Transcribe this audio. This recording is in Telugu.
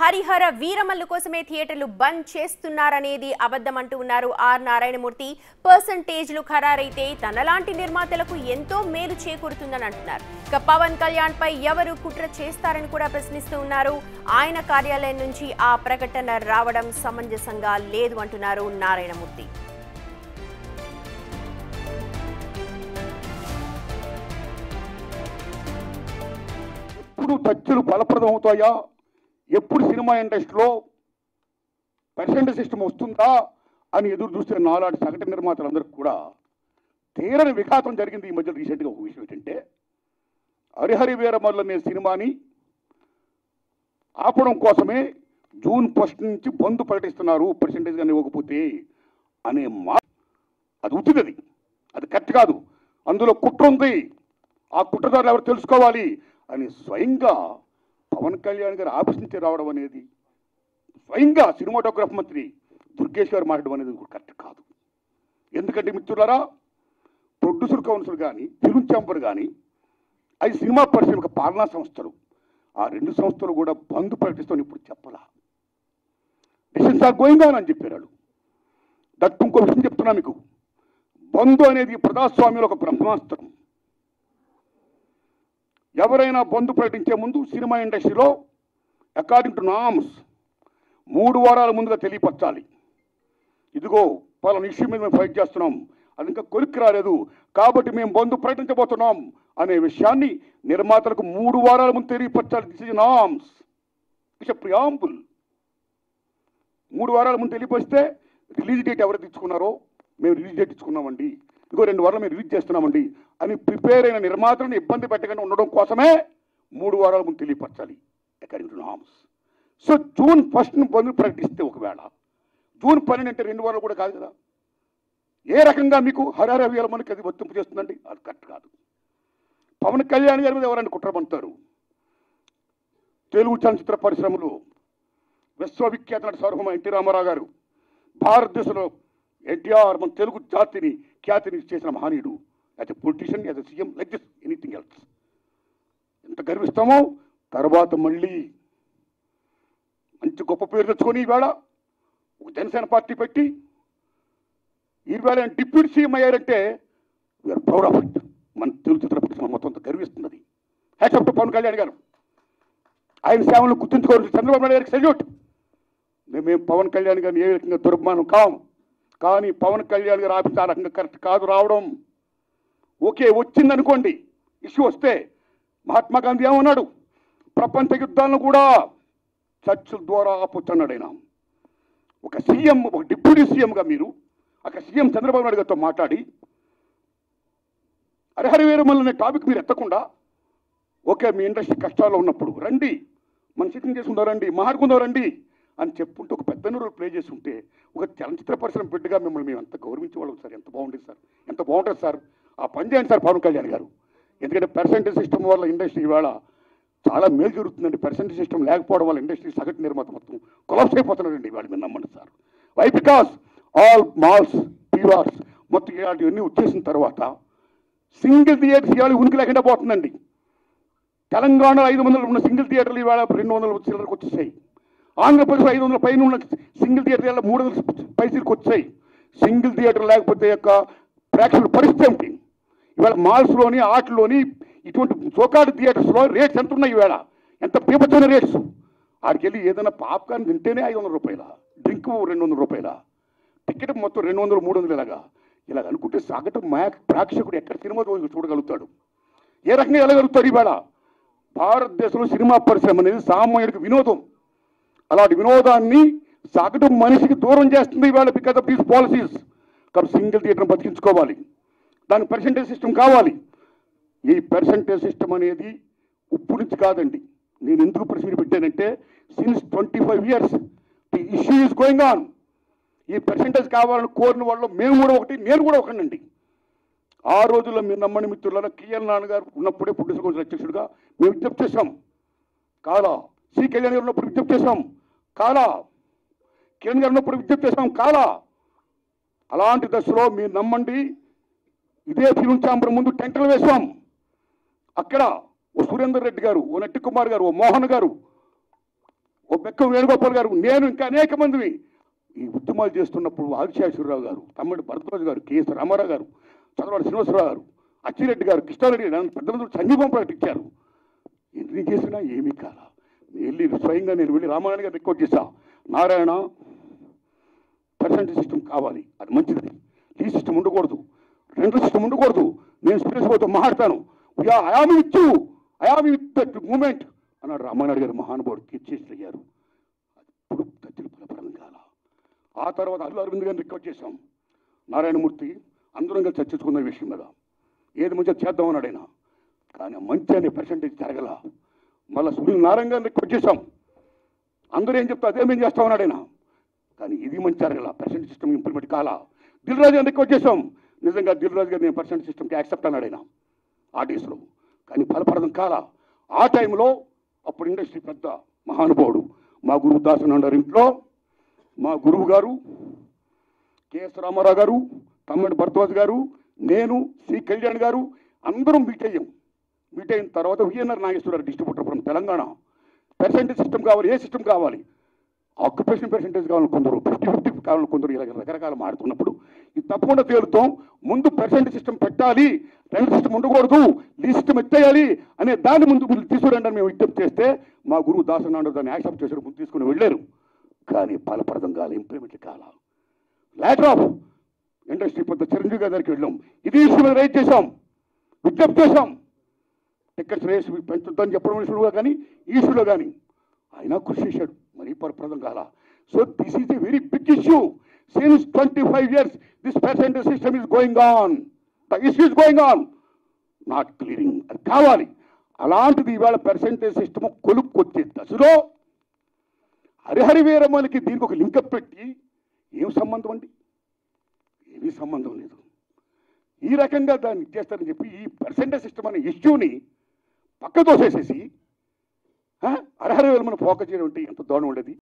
హరిహర వీరమల్లు కోసమే థియేటర్లు బంద్ చేస్తున్నారనేది అబద్ధం అంటూ ఉన్నారు ఆర్ నారాయణమూర్తి. పర్సంటేజ్లు ఖరారైతే తనలాంటి నిర్మాతలకు ఎంతో మేలు చేకూరుతుందని అంటున్నారు. ఇక పవన్ కళ్యాణ్ పై ఎవరు కుట్ర చేస్తారని కూడా ప్రశ్నిస్తూ ఉన్నారు. ఆయన కార్యాలయం నుంచి ఆ ప్రకటన రావడం సమంజసంగా లేదు అంటున్నారు నారాయణమూర్తి. ఎప్పుడు చర్చలు ఫలప్రదం అవుతాయా, ఎప్పుడు సినిమా ఇండస్ట్రీలో పర్సెంటేజ్ సిస్టమ్ వస్తుందా అని ఎదురు చూస్తే నాలాంటి సగటు నిర్మాతలందరికీ కూడా తీరని విఘాతం జరిగింది. ఈ మధ్య రీసెంట్గా ఒక విషయం ఏంటంటే, హరిహర వీరమల్లు అనే సినిమాని ఆపడం కోసమే జూన్ 1 నుంచి బంద్ ప్రకటిస్తున్నారు పర్సెంటేజ్ కానీ ఇవ్వకపోతే అనే అది ఉత్తిది, అది కరెక్ట్ కాదు, అందులో కుట్ర ఉంది, ఆ కుట్రదారులు ఎవరు తెలుసుకోవాలి అని స్వయంగా పవన్ కళ్యాణ్ గారు ఆఫీస్ నుంచి రావడం అనేది, స్వయంగా సినిమాటోగ్రఫీ మంత్రి దుర్గేష్ గారు మాట్లాడడం అనేది కరెక్ట్ కాదు. ఎందుకంటే మిత్రులారా, ప్రొడ్యూసర్ కౌన్సిల్ కానీ ఫిల్మ్ ఛాంబర్ కానీ అది సినిమా పరిశ్రమ పాలనా సంస్థలు, ఆ రెండు సంస్థలు కూడా బంద్ ప్రకటిస్తామని ఇప్పుడు చెప్పాలా. డిసిషన్స్ ఆర్ గోయింగ్ ఆన్ అని చెప్పారు. దట్ ఇంకో విషయం చెప్తున్నా మీకు, బంద్ అనేది ప్రజాస్వామ్యంలో ఒక బ్రహ్మాస్త్రం. ఎవరైనా బంద్ ప్రకటించే ముందు సినిమా ఇండస్ట్రీలో అకార్డింగ్ టు నామ్స్ 3 వారాల ముందుగా తెలియపరచాలి. ఇదిగో పలానా ఇష్యూ మీద మేము ఫైట్ చేస్తున్నాం, అది ఇంకా కొలిక్కి రాలేదు కాబట్టి మేము బంద్ ప్రకటించబోతున్నాం అనే విషయాన్ని నిర్మాతలకు 3 వారాల ముందు తెలియపరచాలి. This is norms, it's a preamble. 3 వారాల ముందు తెలియపరిస్తే రిలీజ్ డేట్ ఎవరు తెచ్చుకున్నారో, మేము రిలీజ్ డేట్ ఇచ్చుకున్నామండి, ఇంకో 2 వారాలు మేము రిలీజ్ చేస్తున్నామండి అని ప్రిపేర్ అయిన నిర్మాతలను ఇబ్బంది పెట్టకుండా ఉండడం కోసమే 3 వారాల ముందు తెలియపరచాలి according to norms. So June 1 bandh ప్రకటిస్తే, ఒకవేళ జూన్ 12 అంటే 2 వారాలు కూడా కాదు కదా, ఏ రకంగా మీకు హరిహర వీరమల్లుకి అది వర్తింపు చేస్తుందండి? అది కరెక్ట్ కాదు. పవన్ కళ్యాణ్ గారి మీద ఎవరైనా కుట్రపడతారు. తెలుగు చలనచిత్ర పరిశ్రమలో విశ్వవిఖ్యాత నట సార్వభౌమ ఎన్టీ రామారావు గారు, భారతదేశంలో ఎన్టీఆర్ మన తెలుగు జాతిని ఖ్యాతిని చేసిన మహనీయుడు. As a politician, as a CM, like this anything else. ఎంత గర్విస్తామో. తర్వాత మళ్ళీ మంచి గొప్ప పేరు తెచ్చుకొని ఈవేళ ఒక జనసేన పార్టీ పెట్టి ఈవేళ డిప్యూటీ సీఎం అయ్యారంటే వీఆర్ ప్రౌడ్ ఆఫ్ ఇట్. మన తెలుగు చిత్ర పరిశ్రమ మొత్తం గర్విస్తున్నది. Hats off to Pawan Kalyan garu. ఆయన సేవలను గుర్తుంచుకోవాలి. చంద్రబాబు నాయుడు గారికి సెల్యూట్. మేము పవన్ కళ్యాణ్ గారిని ఏ రకంగా దుర్మానం కాము, కానీ పవన్ కళ్యాణ్ గారు ఆఫీస్ ఆ రకంగా కరెక్ట్ కాదు రావడం. ఓకే, వచ్చిందనుకోండి, ఇష్యూ వస్తే మహాత్మా గాంధీ ఏమన్నాడు, ప్రపంచ యుద్ధాలను కూడా చర్చల ద్వారా ఆపొచ్చు అన్నాడు ఆయన. ఒక సీఎం, ఒక డిప్యూటీ సీఎంగా మీరు అక్కడ సీఎం చంద్రబాబు నాయుడు గారితో మాట్లాడి హరిహర వీరమల్లు అనే టాపిక్ మీరు ఎత్తకుండా, ఓకే మీ ఇండస్ట్రీ కష్టాల్లో ఉన్నప్పుడు రండి, మన సిట్టింగ్ చేసుకుందాం రండి, మాట్లాడుకుందాం రండి అని చెప్పుకుంటూ ఒక పెద్ద రోల్ ప్లే చేసి ఉంటే, ఒక చలనచిత్ర పరిశ్రమ బిడ్డగా మిమ్మల్ని మేము ఎంత గౌరవించేవాళ్ళం సార్. ఎంత బాగుండేది సార్, ఎంత బాగుంటుంది సార్. ఆ పని చేయండి సార్ పవన్ కళ్యాణ్ గారు. ఎందుకంటే పర్సెంటేజ్ సిస్టమ్ వల్ల ఇండస్ట్రీ ఇవాళ చాలా మేలు జరుగుతుందండి. పర్సెంటేజ్ సిస్టమ్ లేకపోవడం వల్ల ఇండస్ట్రీ సగటు నిర్మాత మొత్తం కొలాప్స్ అయిపోతున్నాడండి ఇవాళ. మీరు నమ్మండి sir. Why? Because all malls, PVRs మొత్తం ఇలాంటివన్నీ వచ్చేసిన తర్వాత సింగిల్ థియేటర్స్ ఇవాళ ఉనికి లేకుండా పోతుందండి. తెలంగాణలో 500 ఉన్న సింగిల్ థియేటర్లు ఇవాళ 200 చిల్లరకు వచ్చేసాయి. ఆంధ్రప్రదేశ్ 500 పైన ఉన్న సింగిల్ థియేటర్ 300 పైసలకు వచ్చాయి. సింగిల్ థియేటర్ లేకపోతే యొక్క ప్రేక్షకుల పరిస్థితి ఏమిటి? ఇవాళ మాల్స్లోని, ఆటల్లోని, ఇటువంటి సోకాడు థియేటర్స్లో రేట్స్ ఎంత ఉన్నాయి ఇవాళ? ఎంత పీపచ్చైన రేట్స్. ఆడికి వెళ్ళి ఏదైనా పాప్కార్న్ తింటేనే 500 రూపాయల, డ్రింక్ 200 రూపాయల, టికెట్ మొత్తం 200, 300 ఇలాగ అనుకుంటే సగటు ప్రేక్షకుడు ఎక్కడ సినిమా చూడగలుగుతాడు? ఏ రకంగా వెళ్ళగలుగుతాడు? ఇవాళ భారతదేశంలో సినిమా పరిశ్రమ అనేది సామాన్యుడికి వినోదం. అలాంటి వినోదాన్ని సగటు మనిషికి దూరం చేస్తుంది ఇవాళ బికాస్ ఆఫ్ దీస్ పాలసీస్. కాబట్టి సింగిల్ థియేటర్ని బతికించుకోవాలి, దానికి పర్సెంటేజ్ సిస్టమ్ కావాలి. ఈ పర్సెంటేజ్ సిస్టమ్ అనేది ఇప్పుడు నుంచి కాదండి. నేను ఎందుకు ప్రశ్న పెట్టానంటే, since 25 years the issue is going on. ఈ పర్సెంటేజ్ కావాలని కోరిన వాళ్ళు మేము కూడా ఒకటి, నేను కూడా ఒకనండి. ఆ రోజుల్లో మీరు నమ్మని మిత్రుల కిఎల్ నాన్నగారు ఉన్నప్పుడే ప్రొడ్యూసర్ కౌన్సిల్ అధ్యక్షుడిగా మేము విజ్ఞప్తి చేశాం. కాలా సి కళ్యాణ్ గారు ఉన్నప్పుడు విజ్ఞప్తి చేశాం. కాలా కిరణ్ గారు ఉన్నప్పుడు విజ్ఞప్తి చేశాం. కాలా అలాంటి దశలో మీరు నమ్మండి, ఇదే ఫిల్మ్ ఛాంబర్ ముందు టెంటలు వేశాం. అక్కడ ఓ సురేందర్ రెడ్డి గారు, ఓ నట్టి కుమార్ గారు, ఓ మోహన్ గారు, ఓ బెక్క వేణుగోపాల్ గారు, నేను ఇంకా అనేక మందిని ఈ ఉద్యమాలు చేస్తున్నప్పుడు ఆదిశేషవరరావు గారు, తమ్ముడు భరద్వాజ్ గారు, కెఎస్ రామారావు గారు, చంద్రబాబు శ్రీనివాసరావు గారు, అచ్చిరెడ్డి గారు, కృష్ణారెడ్డి గారు పెద్దలందరూ సంఘీభం ప్రకటించారు. ఎన్ని చేసినా ఏమీ కాలా. వెళ్ళి స్వయంగా నేను వెళ్ళి రామారాయణ గారు రిక్వెస్ట్ చేశా, నారాయణ పర్సెంటేజ్ సిస్టమ్ కావాలి, అది మంచిది, ఈ సిస్టమ్ ఉండకూడదు, రెండో సిస్టమ్ ఉండకూడదు, నేను స్పీరియస్ పోతే మాట్లాడతాను, I am with you, I am with that moment అన్నాడు రామారాయణ గారు. మహానుభావుడు తీర్చేసి అయ్యారు. ఇప్పుడు తచ్చులు ఫలప్రదం కాల. ఆ తర్వాత అల్లు అరవింద్ గారిని రిక్వెస్ట్ చేశాం, నారాయణమూర్తి అందరం కలిసి చర్చించుకున్న విషయం మీద ఏది మంచిగా చేద్దామన్నాడు ఆయన. కానీ మంచి అనే పర్సెంటేజ్ జరగల. మళ్ళీ సునీల్ నారాయణ గారిని రిక్వెస్ట్ చేశాం, అందరూ ఏం చెప్తా అదే మేము చేస్తామన్నాడు ఆయన. కానీ ఇది మంచి జరగల, పర్సెంటేజ్ సిస్టమ్ ఇంప్లిమెంట్ కాలా. దిల్ రాజు గారిని రిక్వెస్ట్ చేశాం, నిజంగా దిల్ రాజు గారు నేను పర్సెంటేజ్ సిస్టమ్కి యాక్సెప్ట్ అన్నాడు ఆయన ఆర్టీస్లో. కానీ ఫలప్రదం కాలా. ఆ టైంలో అప్పుడు ఇండస్ట్రీ పెద్ద మహానుభావుడు మా గురువు దాసనారాయణ ఇంట్లో మా గురువు గారు కెఎస్ రామారావు గారు, తమ్ముడు భరద్వాజ్ గారు, నేను, సి కళ్యాణ్ గారు అందరం మీట్ అయ్యాం. మీట్ అయిన తర్వాత VNR Nageswararao distributor from Telangana, percentage system కావాలి, ఏ సిస్టమ్ కావాలి, ఆక్యుపేషన్ పర్సెంటేజ్ కావాలని కొందరు, 50-50 కావాలని కొందరు, ఇలా రకరకాల మాడుతున్నప్పుడు ఇది తప్పకుండా తేలుతాం. ముందు పర్సెంటేజ్ సిస్టమ్ పెట్టాలి, రెండు సిస్టమ్ ఉండకూడదు, ఈ సిస్టమ్ ఎత్తేయాలి అనే దాన్ని ముందు తీసుకురండి అని మేము విజ్ఞప్తి చేస్తే మా గురువు దాసనారాయణ దాన్ని యాక్సెప్ట్ చేశారు, ముందు తీసుకుని వెళ్ళారు. కానీ ఫలప్రదం కాలే, ఇంప్లిమెంట్ కాలా. లేటర్ ఆఫ్ ఇండస్ట్రీ పెద్ద చిరంజీవి గారి దగ్గరికి వెళ్ళాం, ఇది ఇష్యూ మీద రైజ్ చేశాం, విజ్ఞప్తి చేశాం, టికెట్స్ రేస్ పెంచుద్దని చెప్పడం ఇష్యూలో కానీ ఈ ఇష్యూలో కానీ ఆయన కృషి చేశాడు, మరీ ఫలప్రదం కాలా. So this is a very big issue. Since 25 years this percentage system is going on, the issue is going on, not clearing. అది కావాలి. అలాంటిది ఇవాళ పర్సెంటేజ్ సిస్టమ్ కొలుక్కొచ్చే దశలో హరిహరి వీరమ్మలకి దీనికి ఒక లింకప్ పెట్టి ఏం సంబంధం అండి? ఏమీ సంబంధం లేదు. ఈ రకంగా దాన్ని చేస్తారని చెప్పి ఈ పర్సెంటేజ్ సిస్టమ్ అనే ఇష్యూని పక్క తోసేసేసి హరిహరి వీరమ్మను ఫోకస్ చేయడం అంటే ఎంత దారుణం ఉండేది.